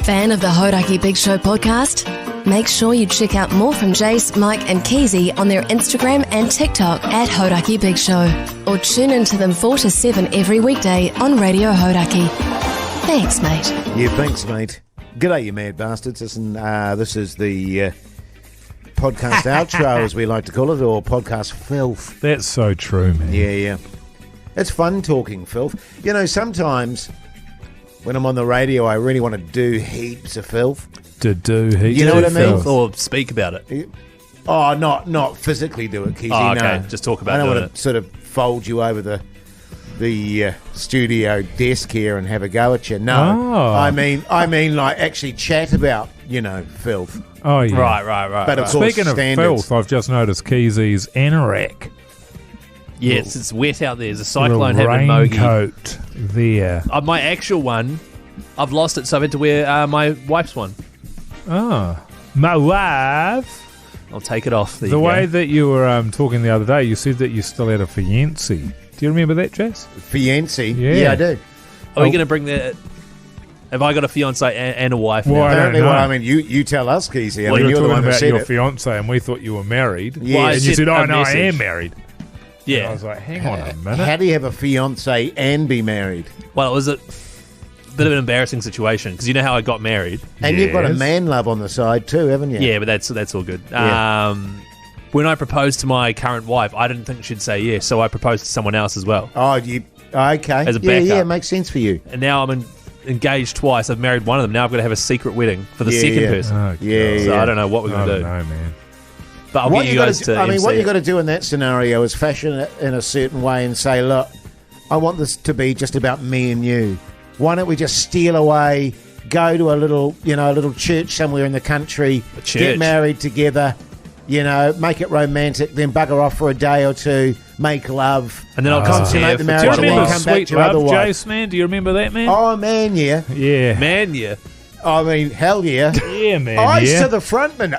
Fan of the Hodaki Big Show podcast? Make sure you check out more from Jace, Mike and Keezy on their Instagram and TikTok at Hodaki Big Show. Or tune into them 4 to 7 every weekday on Radio Hodaki. Thanks, mate. Yeah, thanks, mate. G'day, you mad bastards. Listen, this is the podcast outro, as we like to call it, or podcast filth. That's so true, man. Yeah. It's fun talking filth. You know, sometimes when I'm on the radio, I really want to do heaps of filth. To do heaps You know what I of mean? filth. Or speak about it. Oh, not physically do it, Keezy. Oh, okay. No. Just talk about I don't doing want it. to sort of fold you over the studio desk here and have a go at you. No, Oh. I mean like actually chat about, filth. Oh, yeah. Right. But of course, Speaking of standards. filth, I've just noticed Keezy's anorak. Yes, it's wet out there. There's a cyclone Little having Mogi. raincoat there. My actual one, I've lost it, so I've had to wear my wife's one. Oh. My wife. I'll take it off. There The you way go. that you were talking the other day, you said that you still had a fiancé. Do you remember that, Jace? Fiancé? Yeah. I do. Are we going to bring the... Have I got a fiancé and a wife Well, now? I don't Apparently, know. well, I mean, you tell us, Keezy. I We mean, were you're the talking one who about said your it. fiancé, and we thought you were married. Yeah. Well, I And you said, sent "Oh a no, I message. am married." And I Yeah. was like, "Hang on a minute." How do you have a fiancé and be married? Well, it was a bit of an embarrassing situation, because you know how I got married? And you've got a Yes. man love on the side too, haven't you? Yeah, but that's all good. Yeah. When I proposed to my current wife, I didn't think she'd say yes, so I proposed to someone else as well. Oh, okay. As a yeah, backup. it makes sense for you. And now I'm engaged twice. I've married one of them. Now I've got to have a secret wedding for the Yeah, second yeah. person. Oh, Yeah, God. So I don't know what we're I going to don't do. know, man. But I'll What get you guys to what MC you got it. to do in that scenario is fashion it in a certain way and say, look, I want this to be just about me and you. Why don't we just steal away, go to a little church somewhere in the country, A get church? married together, make it romantic, then bugger off for a day or two, make love, And then I'll consummate consummate the for marriage, Do you quite a and then remember while. come back Sweet to your other Love, wife. Jace, man? Do you remember that, man? Oh man, yeah. Yeah. Man, yeah. I mean, hell yeah. Yeah, man. Eyes yeah. to the front, man.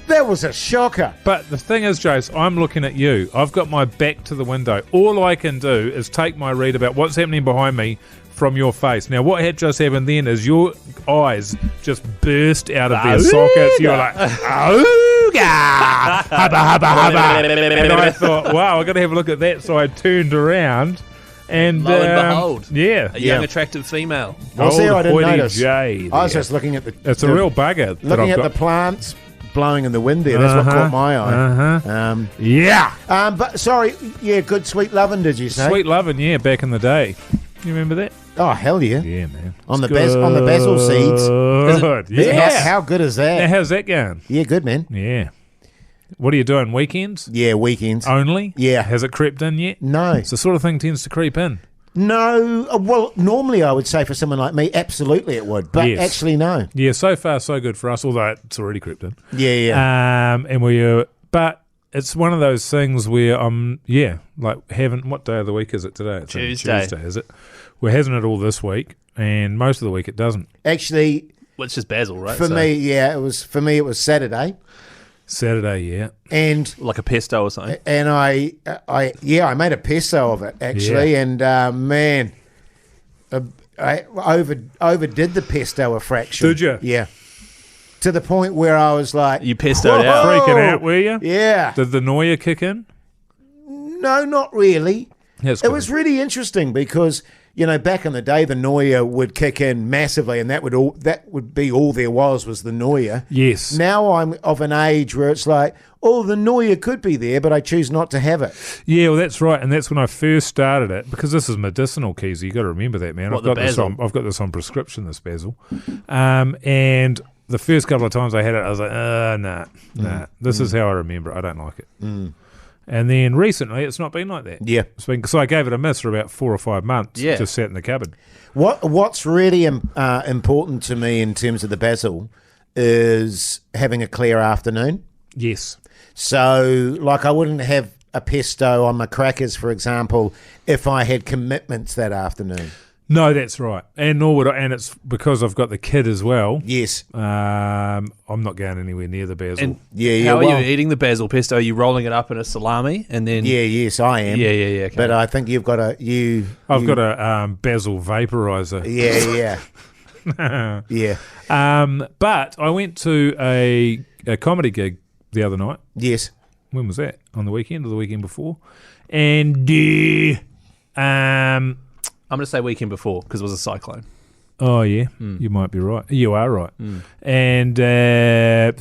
That was a shocker. But the thing is, Jace, I'm looking at you. I've got my back to the window. All I can do is take my read about what's happening behind me from your face. Now, what had just happened then is your eyes just burst out of their sockets. You're like, "Ooga! Hubba, hubba, hubba." And I thought, wow, I've got to have a look at that. So I turned around and... Lo and behold. Yeah. A young, attractive female. Well, see, I didn't Old hoity notice. J I was there. just looking at the... It's a real bugger. that Looking I've at got. the plants blowing in the wind there. That's what caught my eye. Yeah. But sorry, yeah, good sweet loving, did you say? Sweet loving, yeah, back in the day. You remember that? Oh, hell yeah. Yeah, man. On It's the basil seeds. Good. Yeah. How good is Now, that? how's that going? Yeah, good, man. Yeah. What are you doing? Weekends? Yeah, weekends. Only? Yeah. Has it crept in yet? No. It's the sort of thing tends to creep in. No. Well, normally I would say for someone like me, absolutely it would. But Yes. actually, no. Yeah, so far so good for us, although it's already crept in. Yeah. And but it's one of those things where what day of the week is it today? It's Tuesday. Tuesday, is it? We're having it all this week, and most of the week it doesn't. Actually, Well, it's just Basil, right? for So, me, yeah, it was Saturday. Saturday, yeah. And like a pesto or something. And I made a pesto of it actually, Yeah. and man, I overdid the pesto a fraction. Did you? Yeah, to the point where I was like, You pestoed out. Freaking out, were you? Yeah, Did the Noia kick in? no, not really. That's It good. was really interesting because back in the day, the Noia would kick in massively, and that would be all there was the Noia. Yes. Now I'm of an age where it's like, oh, the Noia could be there, but I choose not to have it. Yeah, well, that's right, and that's when I first started it because this is medicinal, Keezy. You got to remember that, man. What, the basil? I've got this on prescription, this basil, and the first couple of times I had it, I was like, nah. This is how I remember it. I don't like it. And then recently, it's not been like that. Yeah. It's been, so I gave it a miss for about 4 or 5 months. Yeah. Just sat in the cupboard. What's really important to me in terms of the basil is having a clear afternoon. Yes. So, like, I wouldn't have a pesto on my crackers, for example, if I had commitments that afternoon. No, that's right. And nor would I, and it's because I've got the kid as well. Yes. I'm not going anywhere near the basil. And Yeah. how are well, you eating the basil pesto? Are you rolling it up in a salami and then? yes, I am. Yeah. Okay. But I think you've got I've got a basil vaporizer. Yeah. Yeah. But I went to a comedy gig the other night. Yes. When was that? On the weekend or the weekend before? And I'm going to say weekend before because it was a cyclone. oh yeah, you might be right. You are right. And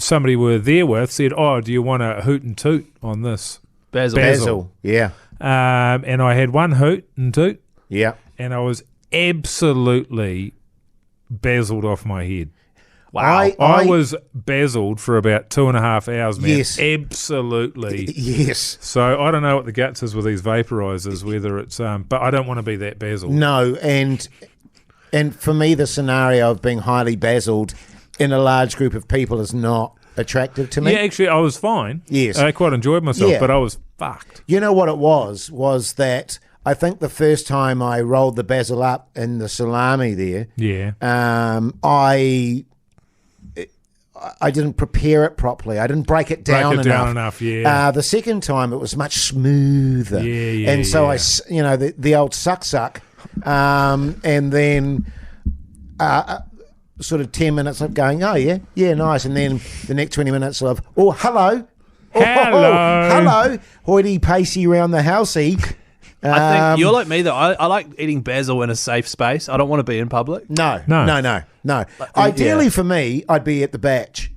somebody we're there with said, "Oh, do you want a hoot and toot on this?" Basil. Yeah. And I had one hoot and toot, Yeah. and I was absolutely basiled off my head. Wow. I was basiled for about 2.5 hours, man. Yes. Absolutely. Yes. So I don't know what the guts is with these vaporizers, whether it's but I don't want to be that basiled. No, and for me, the scenario of being highly basiled in a large group of people is not attractive to me. Yeah, actually, I was fine. Yes. I quite enjoyed myself, Yeah. but I was fucked. You know what it was that I think the first time I rolled the basil up in the salami there, Yeah. I didn't prepare it properly. I didn't break it down enough, yeah. The second time it was much smoother. Yeah, and so yeah. the old suck, and then sort of 10 minutes of going, oh yeah, nice, and then the next 20 minutes of hello, hello, hoity pacey around the housey. I think you're like me, though. I like eating basil in a safe space. I don't want to be in public. No. yeah. Ideally for me, I'd be at the batch.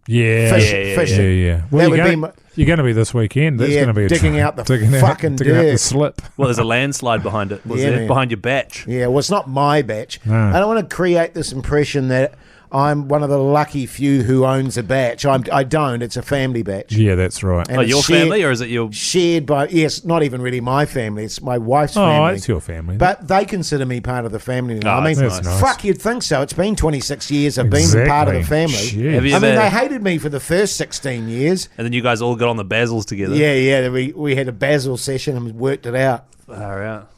Yeah. Fishing. Yeah. Well, you're going to be this weekend. That's going to be digging out the fucking digging out the dirt. slip. Well, there's a landslide behind it. Was Yeah, there? man. Behind your batch. Yeah, well, it's not my batch. No. I don't want to create this impression that I'm one of the lucky few who owns a batch. I don't. It's a family batch. Yeah, that's right. And Oh, it's your family, or is it your... shared by? Yes, not even really my family. It's my wife's Oh, family. it's your family. But they consider me part of the family now. Oh, I mean, that's nice. fuck, you'd think so. It's been 26 years I've been part of the family. Shit. Have you I mean, ever- they hated me for the first 16 years. And then you guys all got on the basils together. Yeah. We had a basil session and worked it out. Far out.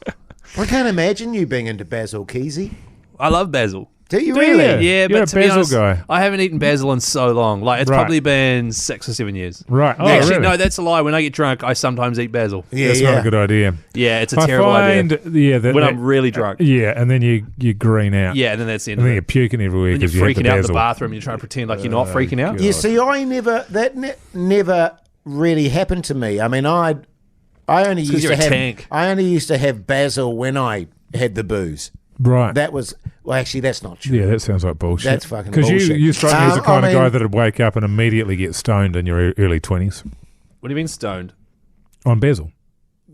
I can't imagine you being into basil, Keezy. I love basil. Do you Do really? you? Yeah, You're but a to be basil honest, guy. I haven't eaten basil in so long. Like, it's Right. probably been 6 or 7 years. Right. Oh, Actually, really? no, that's a lie. When I get drunk, I sometimes eat basil. Yeah, That's not a good idea. Yeah, it's a terrible idea. Yeah, When I'm really drunk. Yeah, and then you green out. Yeah, and then that's the end And of then it. you're puking everywhere Then you're because you had freaking the out in basil. the bathroom. You're trying to pretend like you're not freaking out. God. You see, never really happened to me. I mean, I only used you're to a have tank. I only used to have basil when I had the booze. Right. That was actually that's not true. Yeah, that sounds like bullshit. That's fucking Because bullshit. you strike me as the kind I of guy mean- that'd wake up and immediately get stoned in your early 20s What do you mean stoned? on basil.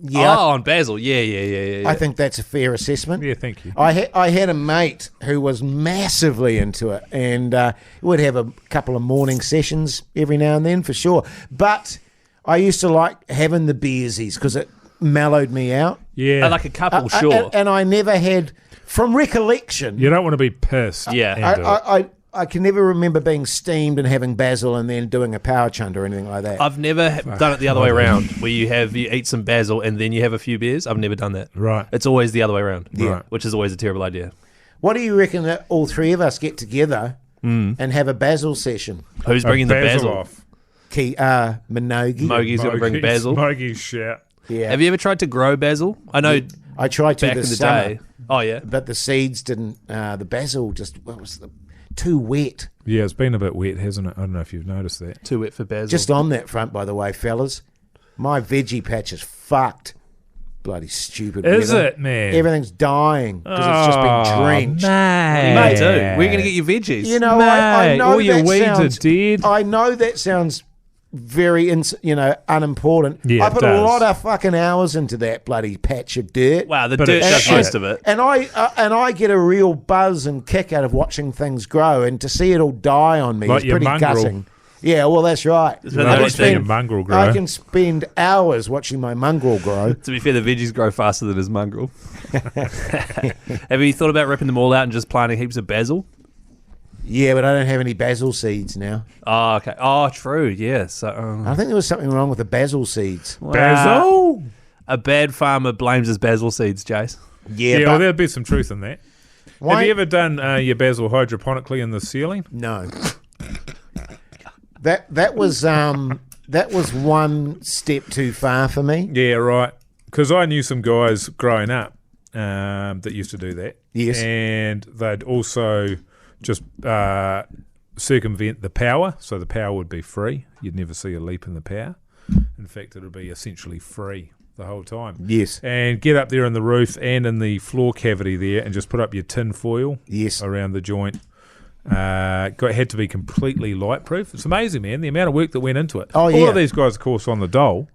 Yeah, Oh, on basil. Yeah. I think that's a fair assessment. Yeah, thank you. I had a mate who was massively into it, and would have a couple of morning sessions every now and then for sure. But I used to like having the beersies because it mellowed me out. Yeah. Like a couple, sure. And I never had, from recollection, You don't want to be pissed. Yeah. and do it. I can never remember being steamed and having basil and then doing a power chunt or anything like that. I've never done it the other way around, where you eat some basil and then you have a few beers. I've never done that. Right. It's always the other way around. Right. Which is always a terrible idea. What do you reckon that all three of us get together and have a basil session? Who's bringing the basil? off. Minogi. Mogie's going to bring basil. Mogie's shit. Yeah. Have you ever tried to grow basil? I know I tried to back in this the summer, day. Oh, yeah. but the seeds didn't. The basil just too wet. Yeah, it's been a bit wet, hasn't it? I don't know if you've noticed that. Too wet for basil. Just on that front, by the way, fellas, my veggie patch is fucked. Bloody stupid. Is weather. it, man? Everything's dying because it's just been drenched. Mate. What do you do? Where are you going to get your veggies? You know, I Mate, know all your that weeds sounds, are dead. I know that sounds very, unimportant. Yeah, I put it a does. lot of fucking hours into that bloody patch of dirt. Wow, the But dirt it's does shit. most of it. And I get a real buzz and kick out of watching things grow, and to see it all die on me Like is your pretty mongrel. gutting. Yeah, well, that's right. been the I only thing your mongrel grow. I can spend hours watching my mongrel grow. To be fair, the veggies grow faster than his mongrel. Have you thought about ripping them all out and just planting heaps of basil? Yeah, but I don't have any basil seeds now. Oh, okay. Oh, true. Yeah. So, I think there was something wrong with the basil seeds. Basil? A bad farmer blames his basil seeds, Jace. Yeah, but well, there'd be some truth in that. why- Have you ever done your basil hydroponically in the ceiling? No. That was one step too far for me. Yeah, right. Because I knew some guys growing up that used to do that. Yes. And they'd also just circumvent the power, so the power would be free. You'd never see a leap in the power. In fact, it would be essentially free the whole time. Yes. And get up there in the roof and in the floor cavity there and just put up your tin foil Yes. around the joint. Had to be completely light proof. It's amazing, man, the amount of work that went into it. Oh, All yeah. of these guys, of course, on the dole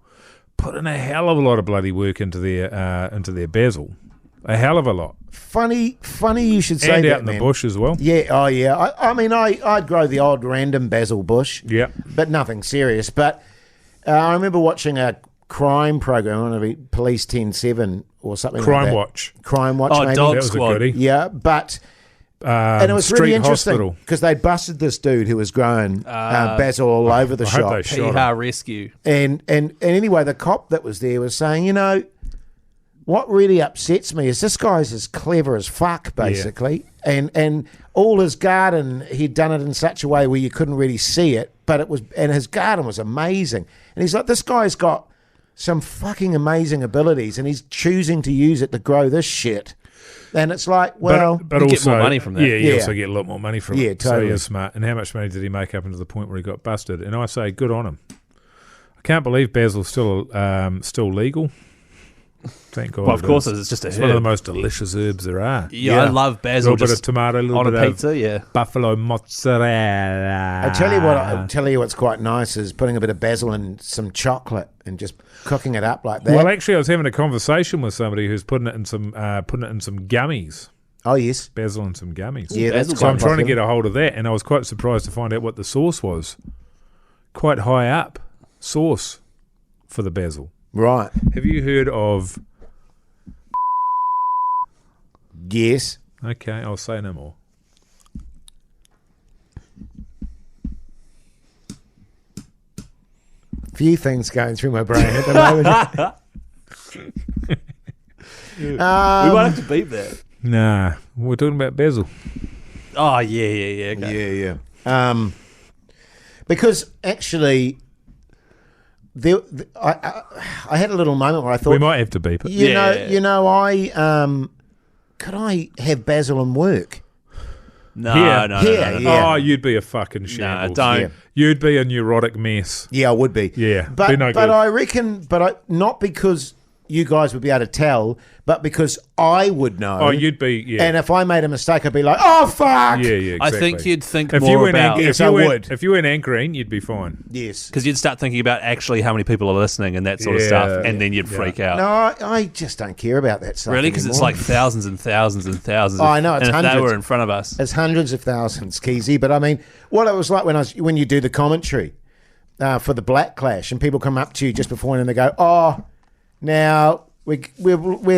put in a hell of a lot of bloody work into their Basil. A hell of a lot. Funny you should say And that, out in man. the bush as well. Yeah, oh yeah. I mean, I'd grow the odd random basil bush. Yeah. But nothing serious. But I remember watching a crime program on the Police 10-7 or something like Crime that. Watch. Crime Watch, Oh, maybe. Dog That was Squad. a goodie. Yeah, but... and it was really Street interesting Hospital. because they busted this dude who was growing basil all over the I hope shop. they shot him. Hee-haw rescue. And anyway, the cop that was there was saying, what really upsets me is this guy's as clever as fuck, basically. And all his garden, he'd done it in such a way where you couldn't really see it, and his garden was amazing. And he's like, this guy's got some fucking amazing abilities, and he's choosing to use it to grow this shit. And it's like, well, but you get also more money from that. Yeah, you Yeah. also get a lot more money from Yeah, it. So totally. you're smart. And how much money did he make up until the point where he got busted? And I say, good on him. I can't believe basil's still legal. Thank God. Well, of it course, is. it's just a It's one of the herb. most delicious herbs there are. Yeah, I love A basil little bit just of tomato, a little on a bit pizza, of yeah. buffalo mozzarella. I'll tell you what's quite nice is putting a bit of basil in some chocolate and just cooking it up like that. Well, actually, I was having a conversation with somebody who's putting it in some gummies. Oh, yes. Basil and some gummies. Yeah, that's Basil's So I'm quite trying to popular. get a hold of that, and I was quite surprised to find out what the source was. Quite high up source for the basil. Right. Have you heard of... Yes. Okay, I'll say no more. Few things going through my brain at the moment. We might have to beat that. Nah, we're talking about basil. Oh, yeah. Okay. Yeah. Because actually, I had a little moment where I thought, We might have to beep it. could I have basil and work? No, Here. no. Yeah. Oh, you'd be a fucking shambles. don't. Yeah. You'd be a neurotic mess. Yeah, I would be. Yeah, but be no but good. I reckon, not because you guys would be able to tell, but because I would know. Oh, you'd be, yeah. And if I made a mistake, I'd be like, "Oh fuck!" Yeah, exactly. I think you'd think if you more weren't about... Yes, if you I weren't, would. If you weren't anchoring, you'd be fine. Yes. Because you'd start thinking about actually how many people are listening and that sort of Yeah. stuff, and then you'd freak out. No, I just don't care about that stuff. Really? Because it's anymore. like thousands and thousands and thousands. Oh, I know, it's and if they hundreds. were in front of us. It's hundreds of thousands, Keezy. But I mean, what it was like when you do the commentary for the Black Clash, and people come up to you just before and they go, "Oh, now we're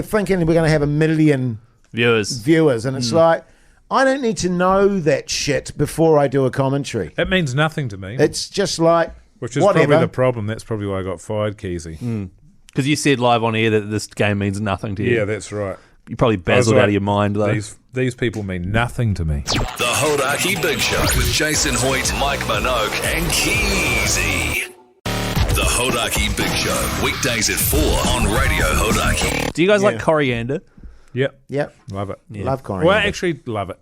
thinking we're going to have 1 million Viewers. and it's like, I don't need to know that shit before I do a commentary. It means nothing to me, It's just like, which is whatever. probably the problem. That's probably why I got fired, Keezy. Because you said live on air that this game means nothing to you. Yeah, that's right. You probably basiled like, out of your mind, though. These people mean nothing to me. The Hodaki Big Show with Jason Hoyt, Mike Minogue, and Keezy. The Hodaki Big Show, weekdays at 4 on Radio Hodaki. Do you guys like coriander? Yep. Yep. Love it. Love coriander. Well, I actually love it.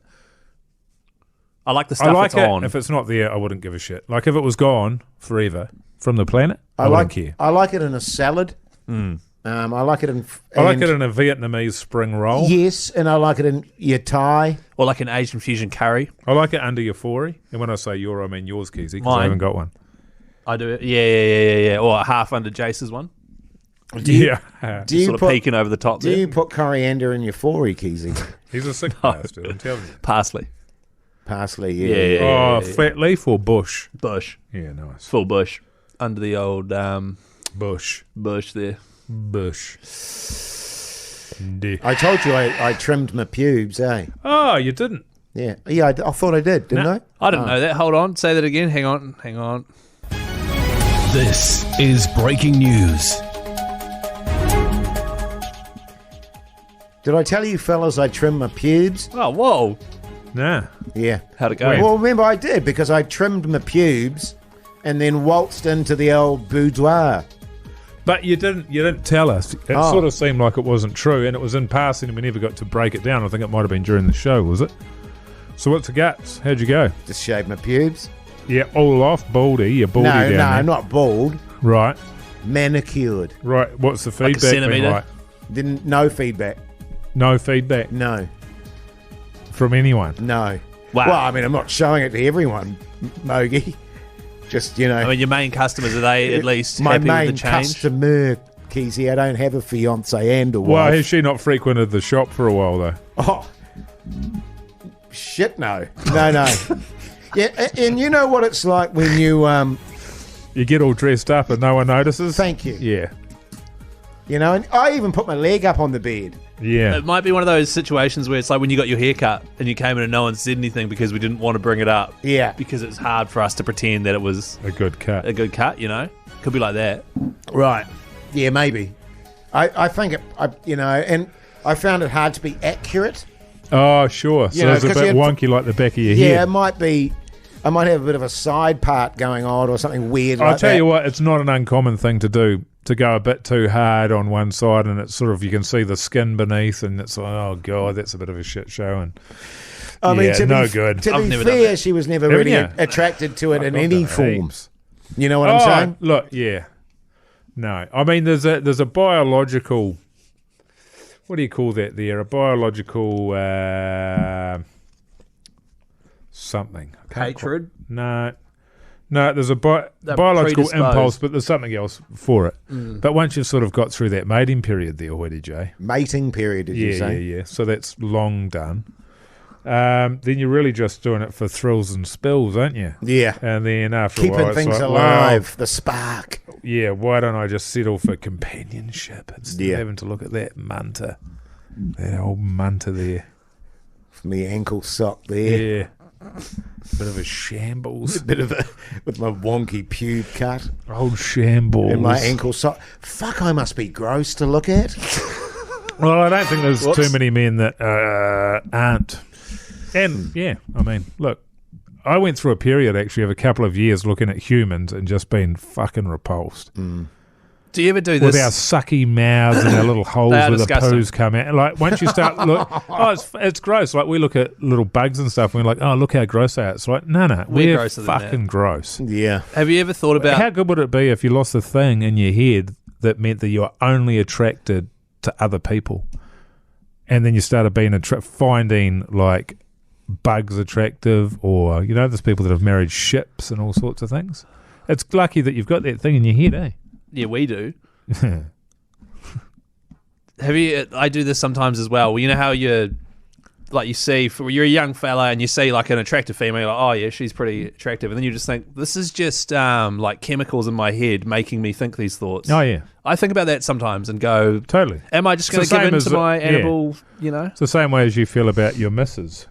I like the I stuff like it's it. on. If it's not there, I wouldn't give a shit. Like if it was gone forever from the planet, I like wouldn't care. I like it in a salad. I like it in. I like it in a Vietnamese spring roll. Yes, and I like it in your Thai. Or like an Asian fusion curry. I like it under your 40. And when I say your, I mean yours, Keezy, because Mine. I haven't got one. I do it. Yeah. Or half under Jace's one. Do you, Yeah. do you Sort of put peeking over the top do there. you put coriander in your 4 Keezy? He's a sick bastard, I'm telling you. Parsley. Parsley, Yeah. Oh, flat leaf or bush? Bush. Yeah, nice. Full bush. Under the old Bush. bush there. Bush. I told you I trimmed my pubes, eh? Oh, you didn't? Yeah, I thought I did, didn't No. I? I didn't know that. Hold on. Say that again. Hang on. This is breaking news. Did I tell you, fellas, I trimmed my pubes? Oh, whoa. Nah. Yeah. How'd it go? Well, remember I did because I trimmed my pubes and then waltzed into the old boudoir. But you didn't tell us. It Oh. sort of seemed like it wasn't true, and it was in passing, and we never got to break it down. I think it might have been during the show, was it? So what's the guts? How'd you go? Just shaved my pubes. Yeah, all off, baldy. You're baldy down No, there. not bald. Right, Manicured. right. What's the Like a feedback been centimetre? like? No feedback. No feedback No. from anyone. No. Wow. Well, I mean, I'm not showing it to everyone, Mogi. Just, I mean, your main customers, are they at least my happy main with the change? customer, Keezy. I don't have a fiance and a Well, wife. has she not frequented the shop for a while though? Oh, shit, no. No. Yeah, and you know what it's like when you, You get all dressed up and no one notices. thank you. Yeah, And I even put my leg up on the bed. yeah. It might be one of those situations where it's like when you got your hair cut and you came in and no one said anything because we didn't want to bring it up. Yeah. Because it's hard for us to pretend that it was A good cut. a good cut, Could be like that. Right. Yeah, maybe. I think and I found it hard to be accurate. Oh, sure. So it's a 'cause bit you- wonky like the back of your Yeah, head. it might be. I might have a bit of a side part going on or something weird I'll like tell that. you what, it's not an uncommon thing to do, to go a bit too hard on one side and it's sort of, you can see the skin beneath and it's like, oh, God, that's a bit of a shit show. And I mean, yeah, to no be, good. To I've be never done fair, that. she was never Haven't really you? attracted to it in I've any done form. heaps. You know what I'm saying? Look, yeah. No. I mean, there's a biological, what do you call that there? A biological something. I can't Hatred? No, there's a That biological predisposed. impulse, but there's something else for it. But once you've sort of got through that mating period there, Hoity J. Mating period, did you say? Yeah. So that's long done. Then you're really just doing it for thrills and spills, aren't you? Yeah. And then after a Keeping while, it's things like, alive, the spark. well, yeah, why don't I just settle for companionship instead Yeah. of having to look at that munter? That old munter there. Me ankle sock there. Yeah. Bit of a shambles. Bit of a with my wonky pube cut Old shambles. and my ankle sock. Fuck, I must be gross to look at. Well, I don't think there's Whoops. too many men that aren't. And, yeah, I mean, look, I went through a period, actually, of a couple of years looking at humans and just being fucking repulsed. Do you ever do With this? our sucky mouths and our little holes They are where the disgusting. poos come out. Like, once you start it's gross. Like, we look at little bugs and stuff and we're like, oh, look how gross they are. It's like, no, we're grosser than that. fucking gross. Yeah. Have you ever thought about... How good would it be if you lost a thing in your head that meant that you were only attracted to other people? And then you started being finding, like, bugs attractive, or, there's people that have married ships and all sorts of things. It's lucky that you've got that thing in your head, eh? Yeah, we do. Have you... I do this sometimes as well. Well, you know how you're a young fella and you see, like, an attractive female, you're like, oh, yeah, she's pretty attractive. And then you just think, this is just, like, chemicals in my head making me think these thoughts. Oh, yeah. I think about that sometimes and go, Totally. am I just going It's to the give same in as to the- my yeah. animal, It's the same way as you feel about your missus.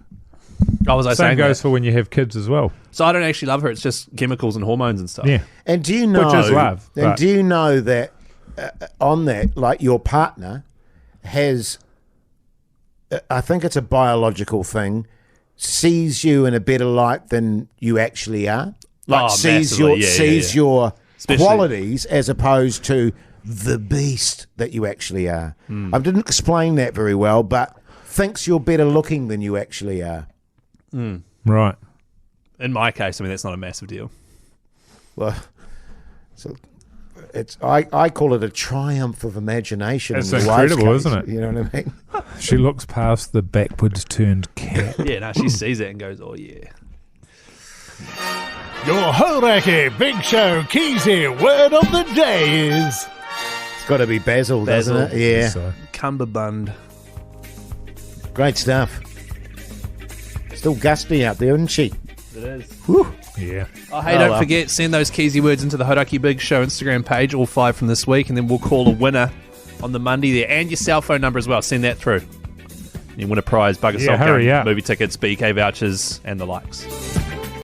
Oh, was I Same saying goes that? for when you have kids as well. So I don't actually love her. It's just chemicals and hormones and stuff. Yeah. And do you know? Which is love, And but- do you know that on that, like, your partner has, I think it's a biological thing, sees you in a better light than you actually are. Like, Oh, sees massively. your Yeah. your Especially- qualities as opposed to the beast that you actually are. I didn't explain that very well, but thinks you're better looking than you actually are. Right. In my case, I mean, that's not a massive deal. Well, so it's I call it a triumph of imagination. It's in your wife's incredible, case, isn't it? You know what I mean? She looks past the backwards turned cat. Yeah, no, she sees it and goes, oh, yeah. Your Horaki Big Show Keezy word of the day is... It's got to be Basil, doesn't Basil. it? Yeah, So, Cumberbund. great stuff. Still gusty out there, isn't she? It is. Whew. yeah. Oh, hey, Oh, don't well. forget, send those Keezy words into the Hodaki Big Show Instagram page, all 5 from this week, and then we'll call a winner on the Monday there. And your cell phone number as well. Send that through. You win a prize, Bugger Yeah, Salt hurry Gun, up. movie tickets, BK vouchers, and the likes.